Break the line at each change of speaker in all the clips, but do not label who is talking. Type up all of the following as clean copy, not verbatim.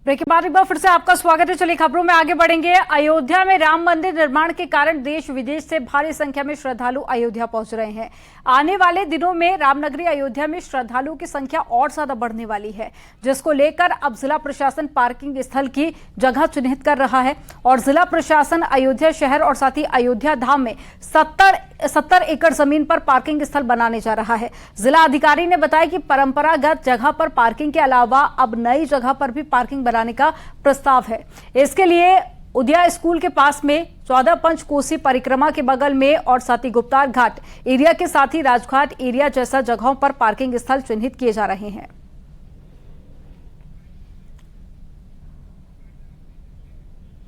Break के बाद एक बार फिर से आपका स्वागत है। चलिए खबरों में आगे बढ़ेंगे। अयोध्या में राम मंदिर निर्माण के कारण देश विदेश से भारी संख्या में श्रद्धालु अयोध्या पहुंच रहे हैं। आने वाले दिनों में रामनगरी अयोध्या में श्रद्धालुओं की संख्या और ज्यादा बढ़ने वाली है, जिसको लेकर अब जिला प्रशासन पार्किंग स्थल की जगह चिन्हित कर रहा है और जिला प्रशासन अयोध्या शहर और साथ ही अयोध्या धाम में 70 एकड़ जमीन पर पार्किंग स्थल बनाने जा रहा है। जिला अधिकारी ने बताया कि परंपरागत जगह पर पार्किंग के अलावा अब नई जगह पर भी पार्किंग बनाने का प्रस्ताव है। इसके लिए उदया स्कूल के पास में 14 पंचकोसी परिक्रमा के बगल में और साथ ही गुप्तार घाट एरिया के साथ ही राजघाट एरिया जैसा जगहों पर पार्किंग स्थल चिन्हित किए जा रहे हैं।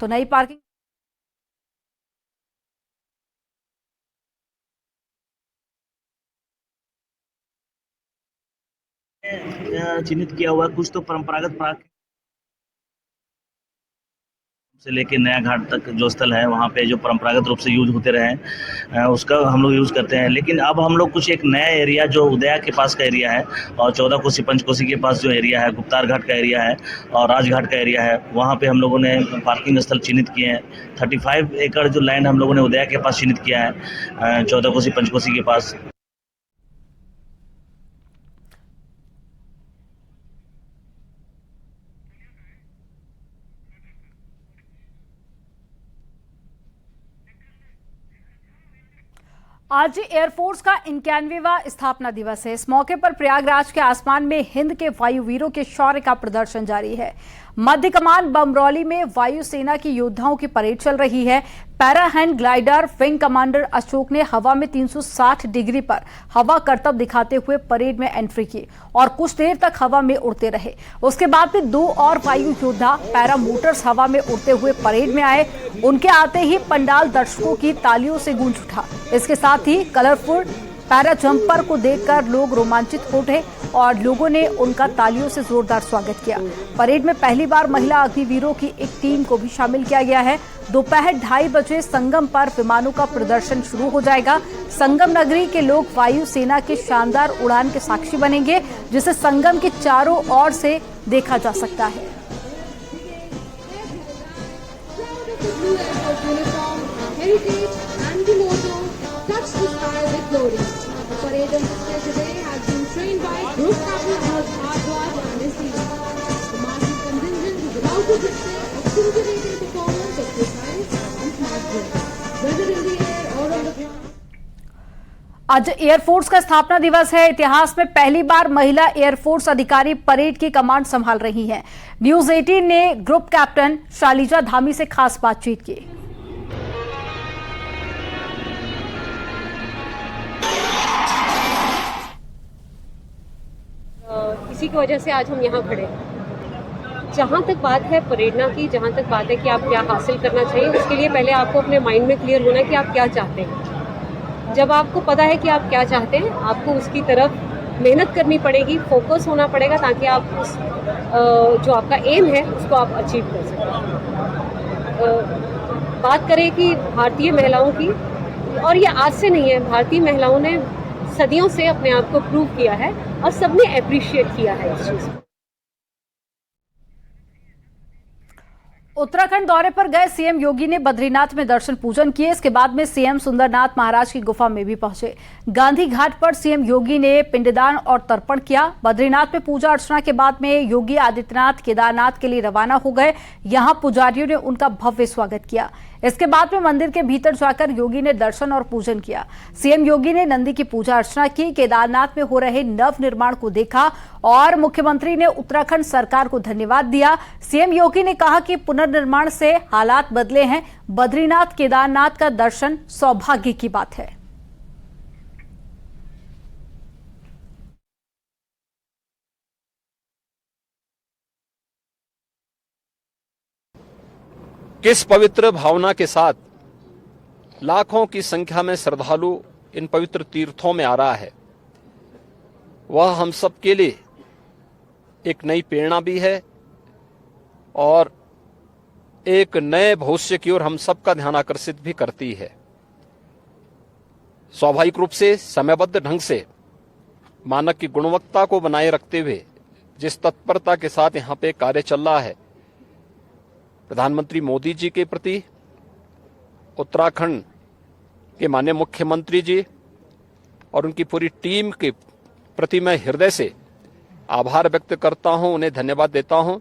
तो नई पार्किंग
चिन्हित किया हुआ है। कुछ तो परंपरागत पार्क से लेके नया घाट तक जो स्थल है वहाँ पे जो परंपरागत रूप से यूज होते रहे उसका हम लोग यूज करते हैं। लेकिन अब हम लोग कुछ एक नया एरिया जो उदया के पास का एरिया है और 14 कोसी पंचकोसी के पास जो एरिया है, गुप्तार घाट का एरिया है और राजघाट का एरिया है, वहाँ पे हम लोगों ने पार्किंग स्थल चिन्हित किए हैं। 35 एकड़ जो लैंड हम लोगों ने उदया के पास चिन्हित किया है, 14 कोसी पंचकोसी के पास।
आज एयरफोर्स का 91वां स्थापना दिवस है। इस मौके पर प्रयागराज के आसमान में हिंद के वायुवीरों के शौर्य का प्रदर्शन जारी है। मध्य कमान बमरौली में वायुसेना की योद्धाओं की परेड चल रही है। Para hand glider wing commander Ashok ने हवा में 360 डिग्री पर हवा करतब दिखाते हुए परेड में एंट्री की और कुछ देर तक हवा में उड़ते रहे। उसके बाद भी 2 और वायु योद्धा पैरा मोटर्स हवा में उड़ते हुए परेड में आए। उनके आते ही पंडाल दर्शकों की तालियों से गूंज उठा। इसके साथ ही कलरफुल पैरा जंपर को देखकर लोग रोमांचित हो उठे और लोगों ने उनका तालियों से जोरदार स्वागत किया। परेड में पहली बार महिला अग्निवीरों की एक टीम को भी शामिल किया गया है। दोपहर 2:30 बजे संगम पर विमानों का प्रदर्शन शुरू हो जाएगा। संगम नगरी के लोग वायु सेना के शानदार उड़ान के साक्षी बनेंगे, जिसे संगम के चारों ओर से देखा जा सकता है।
Parade on display today has been trained by Group Captain Bharadwaj and his team. The marching contingent is about to display exhilarating performance of precise and smart drill, whether in the air or on the ground.
आज air force का स्थापना दिवस है। इतिहास में पहली बार महिला air force अधिकारी परेड की कमांड संभाल रही हैं। न्यूज 18 ने ग्रुप कैप्टन शालिजा धामी से खास बातचीत की।
इसी की वजह से आज हम यहाँ खड़े हैं। जहाँ तक बात है प्रेरणा की, जहाँ तक बात है कि आप क्या हासिल करना चाहिए, उसके लिए पहले आपको अपने माइंड में क्लियर होना है कि आप क्या चाहते हैं। जब आपको पता है कि आप क्या चाहते हैं, आपको उसकी तरफ मेहनत करनी पड़ेगी, फोकस होना पड़ेगा, ताकि आप उस जो आपका एम है उसको आप अचीव कर सकें। बात करें कि भारतीय महिलाओं की, और ये आज से नहीं है, भारतीय महिलाओं ने सदियों से अपने आप को प्रूव किया है और सबने अप्रिशिएट किया है इस चीज को।
उत्तराखंड दौरे पर गए सीएम योगी ने बद्रीनाथ में दर्शन पूजन किए। इसके बाद में सीएम सुंदरनाथ महाराज की गुफा में भी पहुंचे। गांधी घाट पर सीएम योगी ने पिंडदान और तर्पण किया। बद्रीनाथ में पूजा अर्चना के बाद में योगी आदित्यनाथ केदारनाथ के लिए रवाना हो गए। यहां पुजारियों ने उनका भव्य स्वागत किया। इसके बाद में मंदिर के भीतर जाकर योगी ने दर्शन और पूजन किया। सीएम योगी ने नंदी की पूजा अर्चना की, केदारनाथ में हो रहे नव निर्माण को देखा और मुख्यमंत्री ने उत्तराखंड सरकार को धन्यवाद दिया। सीएम योगी ने कहा कि पुनर्निर्माण से हालात बदले हैं। बद्रीनाथ केदारनाथ का दर्शन सौभाग्य की बात है।
किस पवित्र भावना के साथ लाखों की संख्या में श्रद्धालु इन पवित्र तीर्थों में आ रहा है, वह हम सब के लिए एक नई प्रेरणा भी है और एक नए भविष्य की ओर हम सबका ध्यान आकर्षित भी करती है। स्वाभाविक रूप से समयबद्ध ढंग से मानक की गुणवत्ता को बनाए रखते हुए जिस तत्परता के साथ यहाँ पे कार्य चल रहा है, प्रधानमंत्री मोदी जी के प्रति, उत्तराखंड के माननीय मुख्यमंत्री जी और उनकी पूरी टीम के प्रति मैं हृदय से आभार व्यक्त करता हूं, उन्हें धन्यवाद देता हूं।